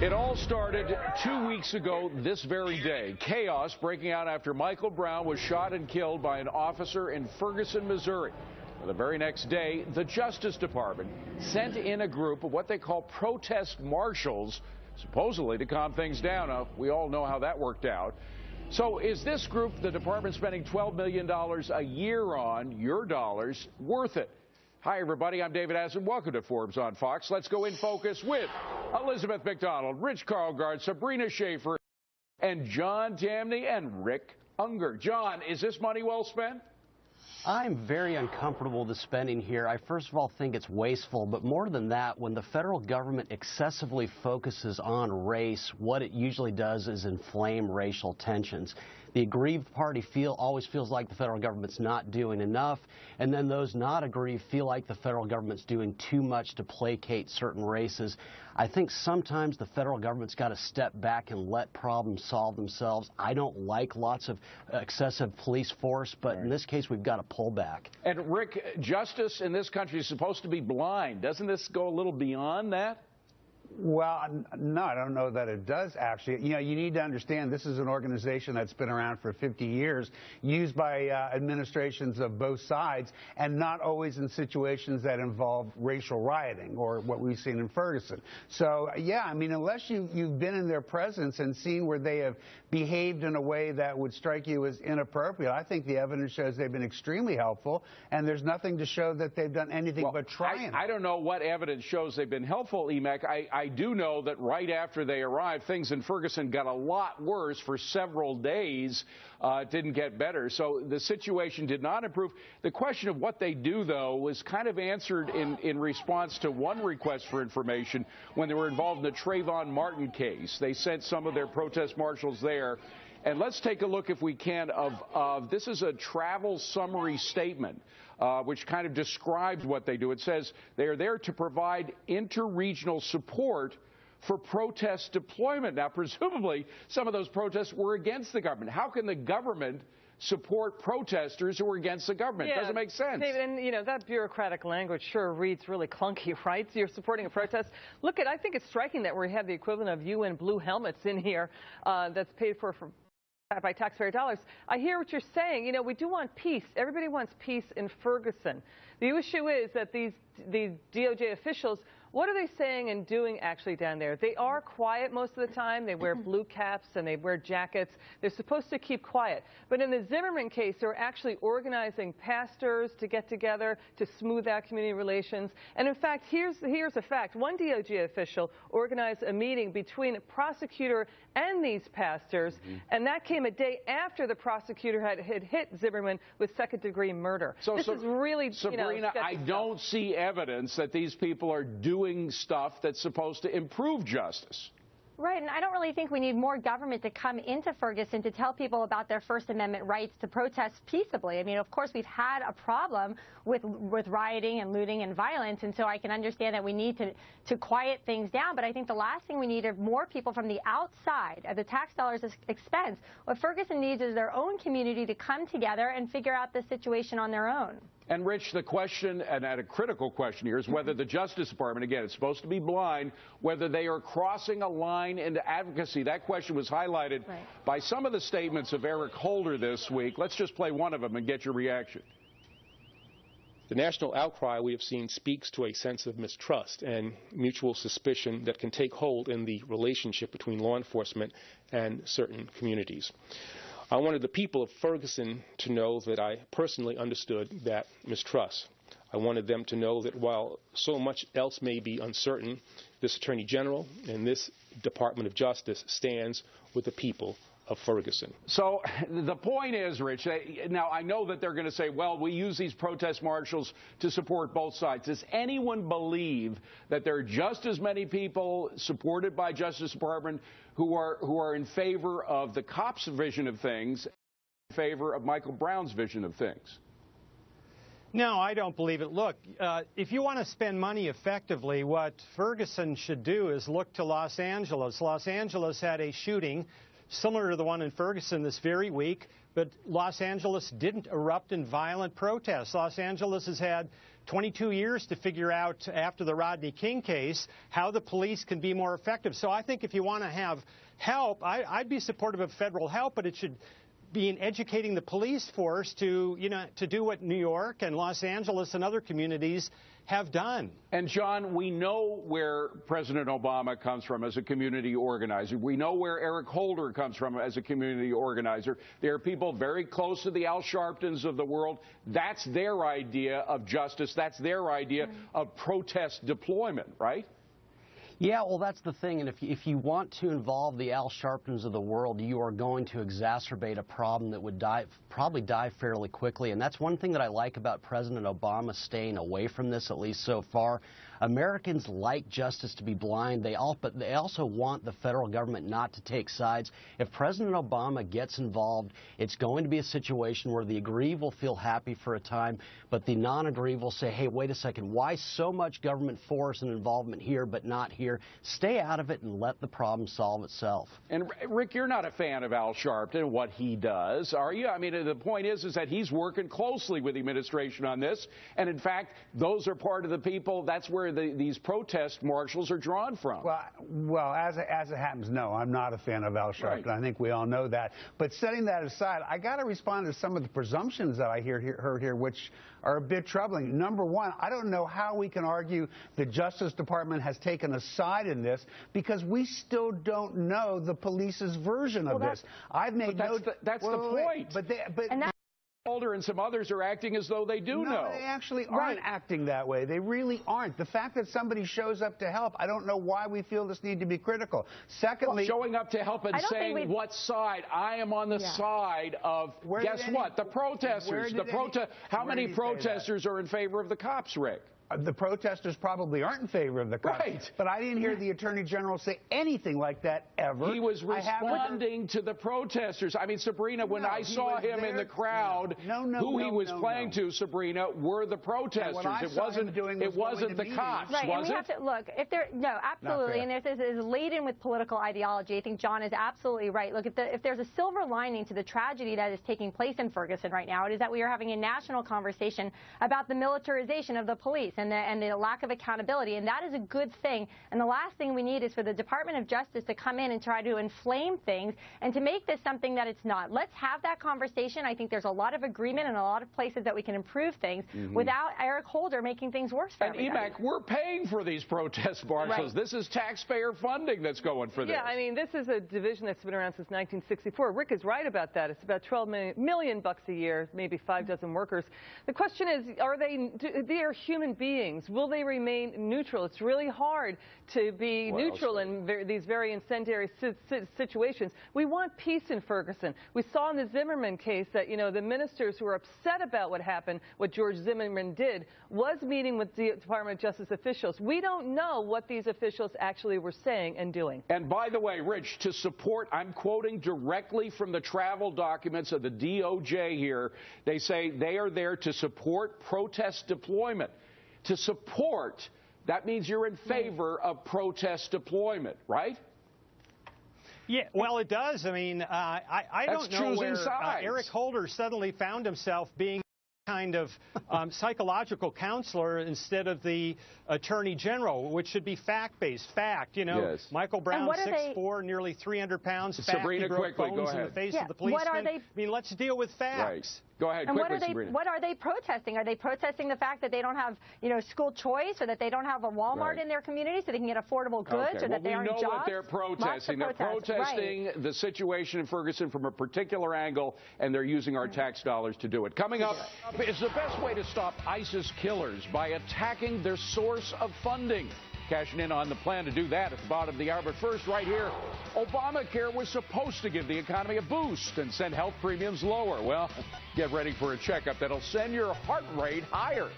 It all started 2 weeks ago this very day. Chaos breaking out after Michael Brown was shot and killed by an officer in Ferguson, Missouri. The very next day, the Justice Department sent in a group of what they call protest marshals, supposedly to calm things down. We all know how that worked out. So is this group the department spending $12 million a year on, your dollars, worth it? Hi, everybody. I'm David Asen. Welcome to Forbes on Fox. Let's go in focus with Elizabeth McDonald, Rich Karlgaard, Sabrina Schaefer, and John Tamney and Rick Unger. John, is this money well spent? I'm very uncomfortable with the spending here. I first of all think it's wasteful, but more than that, when the federal government excessively focuses on race, what it usually does is inflame racial tensions. The aggrieved party always feels like the federal government's not doing enough, and then those not aggrieved feel like the federal government's doing too much to placate certain races. I think sometimes the federal government's got to step back and let problems solve themselves. I don't like lots of excessive police force, but in this case, we've got to pull back. And Rick, justice in this country is supposed to be blind. Doesn't this go a little beyond that? Well, no, I don't know that it does, actually. You know, you need to understand this is an organization that's been around for 50 years, used by administrations of both sides, and not always in situations that involve racial rioting or what we've seen in Ferguson. So, yeah, I mean, unless you've been in their presence and seen where they have behaved in a way that would strike you as inappropriate, I think the evidence shows they've been extremely helpful, and there's nothing to show that they've done anything but try. I don't know what evidence shows they've been helpful, Emek. I do know that right after they arrived, things in Ferguson got a lot worse for several days. It didn't get better. So the situation did not improve. The question of what they do, though, was kind of answered in response to one request for information when they were involved in the Trayvon Martin case. They sent some of their protest marshals there. And let's take a look, if we can, of this is a travel summary statement, which kind of describes what they do. It says they are there to provide interregional support for protest deployment. Now, presumably, some of those protests were against the government. How can the government support protesters who are against the government? It doesn't make sense. David, and you know, that bureaucratic language sure reads really clunky, right? So you're supporting a protest. Look, I think it's striking that we have the equivalent of UN blue helmets in here that's paid for by taxpayer dollars. I hear what you're saying. You know, we do want peace. Everybody wants peace in Ferguson. The issue is that these DOJ officials, what are they saying and doing actually down there? They are quiet most of the time. They wear blue caps and they wear jackets. They're supposed to keep quiet. But in the Zimmerman case, they're actually organizing pastors to get together to smooth out community relations. And in fact, here's a fact. One DOJ official organized a meeting between a prosecutor and these pastors, and that came a day after the prosecutor had hit Zimmerman with second-degree murder. So this is really, Sabrina, I don't see evidence that these people are doing stuff that's supposed to improve justice. Right, and I don't really think we need more government to come into Ferguson to tell people about their First Amendment rights to protest peaceably. I mean, of course, we've had a problem with rioting and looting and violence, and so I can understand that we need to quiet things down. But I think the last thing we need are more people from the outside at the tax dollars' expense. What Ferguson needs is their own community to come together and figure out the situation on their own. And, Rich, the question, and a critical question here, is whether the Justice Department, again, it's supposed to be blind, whether they are crossing a line into advocacy. That question was highlighted by some of the statements of Eric Holder this week. Let's just play one of them and get your reaction. The national outcry we have seen speaks to a sense of mistrust and mutual suspicion that can take hold in the relationship between law enforcement and certain communities. I wanted the people of Ferguson to know that I personally understood that mistrust. I wanted them to know that while so much else may be uncertain, this Attorney General and this Department of Justice stands with the people of Ferguson. So the point is, Rich, now I know that they're going to say, well, we use these protest marshals to support both sides. Does anyone believe that there are just as many people supported by Justice Department who are in favor of the cops' vision of things, in favor of Michael Brown's vision of things? No, I don't believe it. Look, if you want to spend money effectively, what Ferguson should do is look to Los Angeles. Los Angeles had a shooting similar to the one in Ferguson this very week, but Los Angeles didn't erupt in violent protests. Los Angeles has had 22 years to figure out, after the Rodney King case, how the police can be more effective. So I think if you want to have help, I'd be supportive of federal help, but it should be in educating the police force to, to do what New York and Los Angeles and other communities have done. And, John, we know where President Obama comes from as a community organizer. We know where Eric Holder comes from as a community organizer. There are people very close to the Al Sharptons of the world. That's their idea of justice. That's their idea of protest deployment, right? Yeah, well, that's the thing. And if you want to involve the Al Sharptons of the world, you are going to exacerbate a problem that would probably die fairly quickly. And that's one thing that I like about President Obama staying away from this, at least so far. Americans like justice to be blind, but they also want the federal government not to take sides. If President Obama gets involved, it's going to be a situation where the aggrieved will feel happy for a time, but the non-aggrieved will say, hey, wait a second, why so much government force and involvement here but not here? Stay out of it and let the problem solve itself. And, Rick, you're not a fan of Al Sharpton and what he does, are you? I mean, the point is that he's working closely with the administration on this, and in fact, those are part of the people, that's where these protest marshals are drawn from. Well, as it happens, no, I'm not a fan of Al Sharpton. Right. I think we all know that. But setting that aside, I got to respond to some of the presumptions that I heard here, which are a bit troubling. Number one, I don't know how we can argue the Justice Department has taken a side in this because we still don't know the police's version of this. I've made that's the point. But Holder and some others are acting as though they do know. No, they actually aren't acting that way. They really aren't. The fact that somebody shows up to help, I don't know why we feel this need to be critical. Secondly, showing up to help and saying what side? I am on the side of, guess what? The protesters. How many protesters are in favor of the cops, Rick? The protesters probably aren't in favor of the cops. Right. But I didn't hear the Attorney General say anything like that ever. He was responding to the protesters. I mean, Sabrina, when I saw him in the crowd, who he was playing to, Sabrina, were the protesters. It wasn't the cops, right, was and we have to look, absolutely, and if this is laden with political ideology, I think John is absolutely right. Look, if there's a silver lining to the tragedy that is taking place in Ferguson right now, it is that we are having a national conversation about the militarization of the police and the lack of accountability, and that is a good thing. And the last thing we need is for the Department of Justice to come in and try to inflame things and to make this something that it's not. Let's have that conversation. I think there's a lot of agreement and a lot of places that we can improve things without Eric Holder making things worse for everybody. And, we're paying for these protest marshals. Right. This is taxpayer funding that's going for this. Yeah, I mean, this is a division that's been around since 1964. Rick is right about that. It's about $12 million a year, maybe 5 dozen workers. The question is, they are human beings. Will they remain neutral? It's really hard to be neutral in these very incendiary situations. We want peace in Ferguson. We saw in the Zimmerman case that, the ministers who were upset about what happened, what George Zimmerman did, was meeting with the Department of Justice officials. We don't know what these officials actually were saying and doing. And by the way, Rich, to support, I'm quoting directly from the travel documents of the DOJ here. They say they are there to support protest deployment. To support, that means you're in favor of protest deployment, right? Yeah, well, it does. I mean, I don't know where Eric Holder suddenly found himself being kind of psychological counselor instead of the Attorney General, which should be fact-based. Michael Brown, 6'4", nearly 300 pounds, fat, Sabrina, he broke quickly, bones go ahead. in the face of the policeman. I mean, let's deal with facts. Right. Go ahead, and quickly, Sabrina. What are they protesting? Are they protesting the fact that they don't have, school choice, or that they don't have a Walmart in their community so they can get affordable goods, or that they aren't jobs? We know what they're protesting. They're protesting the situation in Ferguson from a particular angle, and they're using our tax dollars to do it. Coming up is the best way to stop ISIS killers by attacking their source of funding. Cashing in on the plan to do that at the bottom of the hour. But first, right here, Obamacare was supposed to give the economy a boost and send health premiums lower. Well, get ready for a checkup that'll send your heart rate higher.